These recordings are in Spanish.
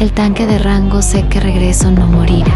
El tanque de rango sé que regreso no morirá.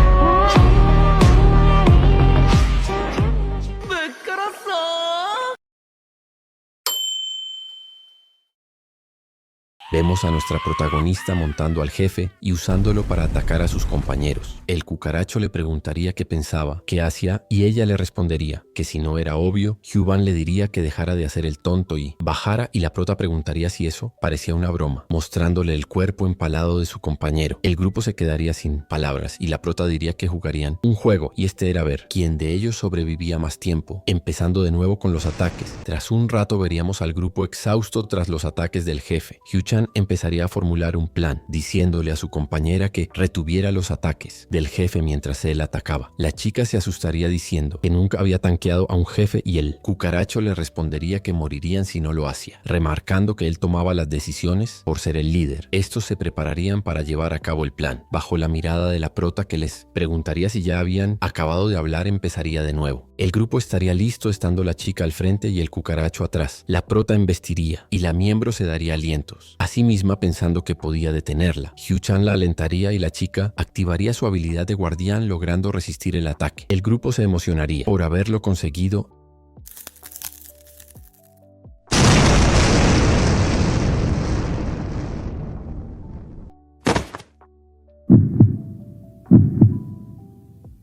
Vemos a nuestra protagonista montando al jefe y usándolo para atacar a sus compañeros. El cucaracho le preguntaría qué pensaba, qué hacía, y ella le respondería que si no era obvio, Hyuban le diría que dejara de hacer el tonto y bajara, y la prota preguntaría si eso parecía una broma, mostrándole el cuerpo empalado de su compañero. El grupo se quedaría sin palabras y la prota diría que jugarían un juego, y este era ver quién de ellos sobrevivía más tiempo, empezando de nuevo con los ataques. Tras un rato veríamos al grupo exhausto tras los ataques del jefe. Hyu-chan empezaría a formular un plan, diciéndole a su compañera que retuviera los ataques del jefe mientras él atacaba. La chica se asustaría diciendo que nunca había tanqueado a un jefe y el cucaracho le respondería que morirían si no lo hacía, remarcando que él tomaba las decisiones por ser el líder. Estos se prepararían para llevar a cabo el plan. Bajo la mirada de la prota, que les preguntaría si ya habían acabado de hablar, empezaría de nuevo. El grupo estaría listo estando la chica al frente y el cucaracho atrás. La prota embestiría y la miembro se daría alientos. Así misma, pensando que podía detenerla. Hyu-chan la alentaría y la chica activaría su habilidad de guardián, logrando resistir el ataque. El grupo se emocionaría por haberlo conseguido.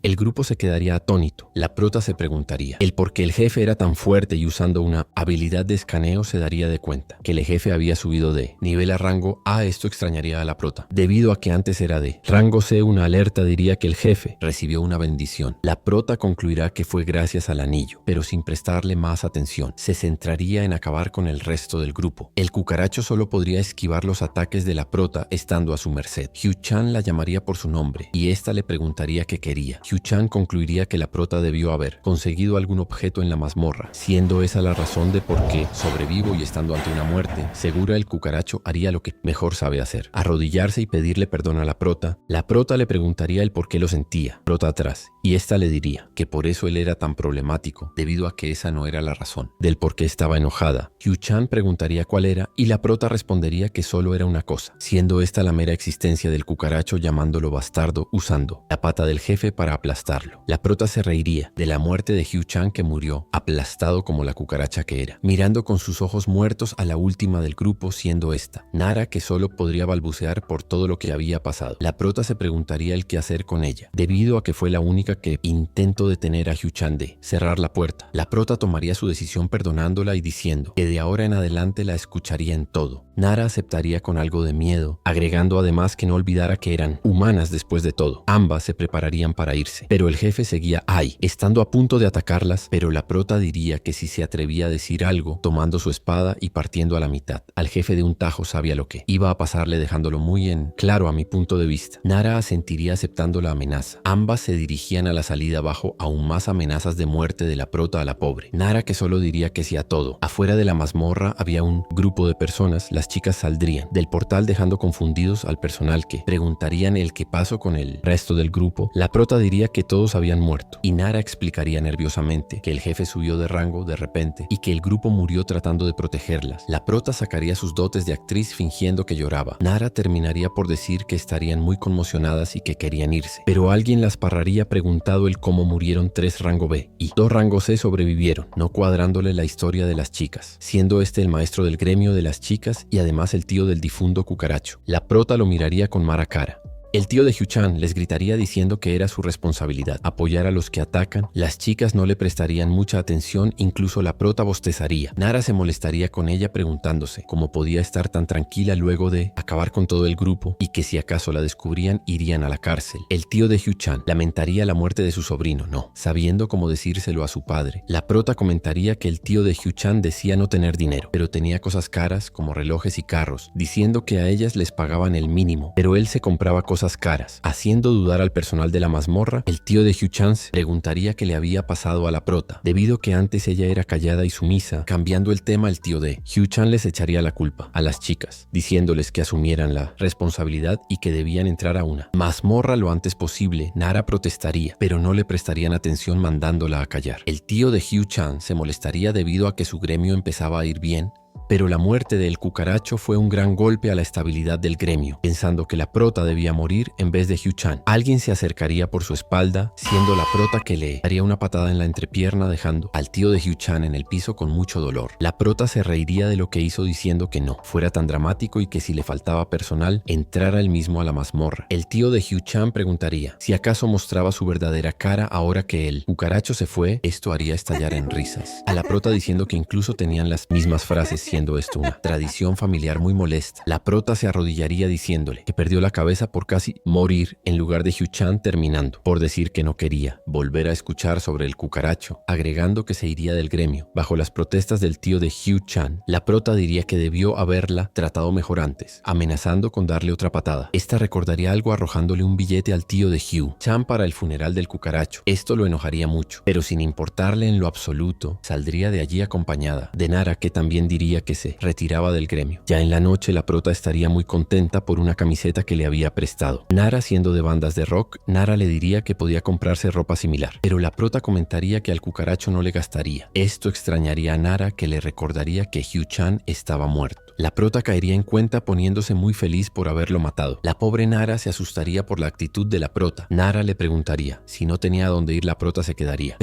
El grupo se quedaría atónito. La prota se preguntaría el por qué el jefe era tan fuerte, y usando una habilidad de escaneo se daría de cuenta que el jefe había subido de nivel a rango A. Esto extrañaría a la prota, debido a que antes era de rango C. Una alerta diría que el jefe recibió una bendición. La prota concluirá que fue gracias al anillo, pero sin prestarle más atención. Se centraría en acabar con el resto del grupo. El cucaracho solo podría esquivar los ataques de la prota estando a su merced. Hyu-chan la llamaría por su nombre y esta le preguntaría qué quería. Hyu-chan concluiría que la prota debió haber conseguido algún objeto en la mazmorra, siendo esa la razón de por qué sobrevivo y estando ante una muerte segura. El cucaracho haría lo que mejor sabe hacer, arrodillarse y pedirle perdón a la prota. La prota le preguntaría el por qué lo sentía, prota atrás, y esta le diría que por eso él era tan problemático, debido a que esa no era la razón del por qué estaba enojada. Hyu-chan preguntaría cuál era y la prota respondería que solo era una cosa, siendo esta la mera existencia del cucaracho, llamándolo bastardo, usando la pata del jefe para aplastarlo. La prota se reiría de la muerte de Hyu-chan, que murió aplastado como la cucaracha que era, mirando con sus ojos muertos a la última del grupo, siendo esta Nara, que solo podría balbucear por todo lo que había pasado. La prota se preguntaría el qué hacer con ella, debido a que fue la única que intentó detener a Hyu-chan de cerrar la puerta. La prota tomaría su decisión perdonándola y diciendo que de ahora en adelante la escucharía en todo. Nara aceptaría con algo de miedo, agregando además que no olvidara que eran humanas después de todo. Ambas se prepararían para irse, pero el jefe seguía ahí, estando a punto de atacarlas, pero la prota diría que si se atrevía a decir algo, tomando su espada y partiendo a la mitad. Al jefe de un tajo sabía lo que iba a pasarle, dejándolo muy en claro a mi punto de vista. Nara asentiría aceptando la amenaza. Ambas se dirigían a la salida bajo aún más amenazas de muerte de la prota a la pobre. Nara, que solo diría que sí a todo. Afuera de la mazmorra había un grupo de personas. Las chicas saldrían del portal dejando confundidos al personal, que preguntarían el qué pasó con el resto del grupo. La prota diría que todos habían muerto y Nara explicaría nerviosamente que el jefe subió de rango de repente y que el grupo murió tratando de protegerlas. La prota sacaría sus dotes de actriz fingiendo que lloraba. Nara terminaría por decir que estarían muy conmocionadas y que querían irse, pero alguien las pararía preguntado el cómo murieron 3 rango B y 2 rango C sobrevivieron, no cuadrándole la historia de las chicas, siendo este el maestro del gremio de las chicas y además el tío del difunto cucaracho. La prota lo miraría con mala cara. El tío de Hyu-chan les gritaría diciendo que era su responsabilidad apoyar a los que atacan. Las chicas no le prestarían mucha atención, incluso la prota bostezaría. Nara se molestaría con ella preguntándose cómo podía estar tan tranquila luego de acabar con todo el grupo y que si acaso la descubrían irían a la cárcel. El tío de Hyu-chan lamentaría la muerte de su sobrino, no sabiendo cómo decírselo a su padre. La prota comentaría que el tío de Hyu-chan decía no tener dinero, pero tenía cosas caras como relojes y carros, diciendo que a ellas les pagaban el mínimo, pero él se compraba cosas caras, haciendo dudar al personal de la mazmorra. El tío de Hyu-chan preguntaría qué le había pasado a la prota, debido que antes ella era callada y sumisa. Cambiando el tema, el tío de Hyu-chan les echaría la culpa a las chicas, diciéndoles que asumieran la responsabilidad y que debían entrar a una mazmorra lo antes posible. Nara protestaría, pero no le prestarían atención, mandándola a callar. El tío de Hyu-chan se molestaría debido a que su gremio empezaba a ir bien Pero la muerte del cucaracho fue un gran golpe a la estabilidad del gremio, pensando que la prota debía morir en vez de Hugh-chan. Alguien se acercaría por su espalda, siendo la prota que le daría una patada en la entrepierna, dejando al tío de Hugh-chan en el piso con mucho dolor. La prota se reiría de lo que hizo diciendo que no fuera tan dramático y que si le faltaba personal, entrara él mismo a la mazmorra. El tío de Hugh-chan preguntaría si acaso mostraba su verdadera cara ahora que el cucaracho se fue. Esto haría estallar en risas a la prota, diciendo que incluso tenían las mismas frases, siendo esto una tradición familiar muy molesta. La prota se arrodillaría diciéndole que perdió la cabeza por casi morir en lugar de Hugh-chan, terminando por decir que no quería volver a escuchar sobre el cucaracho, agregando que se iría del gremio. Bajo las protestas del tío de Hugh-chan, la prota diría que debió haberla tratado mejor antes, amenazando con darle otra patada. Esta recordaría algo arrojándole un billete al tío de Hugh-chan para el funeral del cucaracho. Esto lo enojaría mucho, pero sin importarle en lo absoluto, saldría de allí acompañada de Nara, que también diría que se retiraba del gremio. Ya en la noche, la prota estaría muy contenta por una camiseta que le había prestado. Nara, siendo de bandas de rock, Nara le diría que podía comprarse ropa similar, pero la prota comentaría que al cucaracho no le gastaría. Esto extrañaría a Nara, que le recordaría que Hugh-chan estaba muerto. La prota caería en cuenta poniéndose muy feliz por haberlo matado. La pobre Nara se asustaría por la actitud de la prota. Nara le preguntaría si no tenía a dónde ir, la prota se quedaría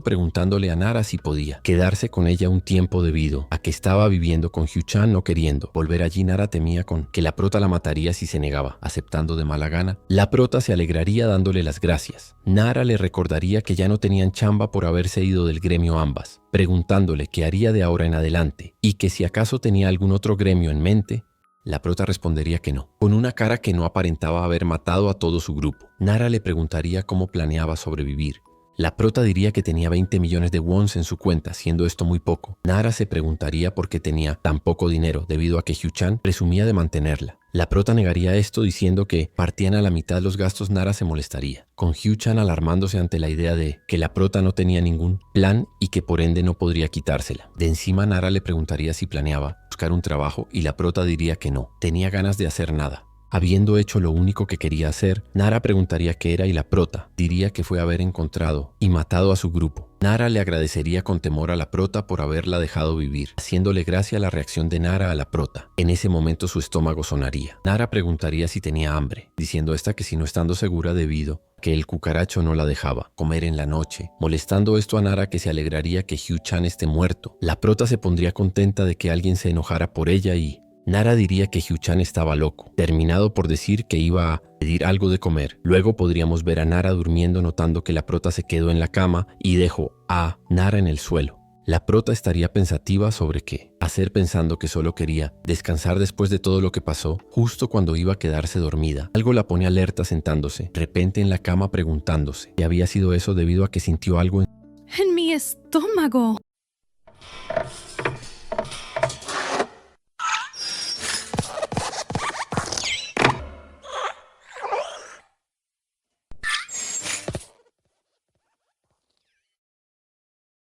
preguntándole a Nara si podía quedarse con ella un tiempo debido a que estaba viviendo con Hugh-chan, no queriendo volver allí. Nara temía con que la prota la mataría si se negaba, aceptando de mala gana. La prota se alegraría dándole las gracias. Nara le recordaría que ya no tenían chamba por haberse ido del gremio ambas, preguntándole qué haría de ahora en adelante y que si acaso tenía algún otro gremio en mente. La prota respondería que no, con una cara que no aparentaba haber matado a todo su grupo. Nara le preguntaría cómo planeaba sobrevivir. La prota diría que tenía 20 millones de wons en su cuenta, siendo esto muy poco. Nara se preguntaría por qué tenía tan poco dinero, debido a que Hugh-chan presumía de mantenerla. La prota negaría esto diciendo que partían a la mitad los gastos. Nara se molestaría, con Hugh-chan alarmándose ante la idea de que la prota no tenía ningún plan y que por ende no podría quitársela. De encima, Nara le preguntaría si planeaba buscar un trabajo y la prota diría que no, tenía ganas de hacer nada. Habiendo hecho lo único que quería hacer, Nara preguntaría qué era y la prota diría que fue haber encontrado y matado a su grupo. Nara le agradecería con temor a la prota por haberla dejado vivir, haciéndole gracia la reacción de Nara a la prota. En ese momento su estómago sonaría. Nara preguntaría si tenía hambre, diciendo esta que si no, estando segura debido que el cucaracho no la dejaba comer en la noche, molestando esto a Nara, que se alegraría que Hugh-chan esté muerto. La prota se pondría contenta de que alguien se enojara por ella y Nara diría que Hugh-chan estaba loco, terminado por decir que iba a pedir algo de comer. Luego podríamos ver a Nara durmiendo, notando que la prota se quedó en la cama y dejó a Nara en el suelo. La prota estaría pensativa sobre qué hacer, pensando que solo quería descansar después de todo lo que pasó. Justo cuando iba a quedarse dormida, algo la pone alerta, sentándose de repente en la cama, preguntándose qué había sido eso, debido a que sintió algo en mi estómago.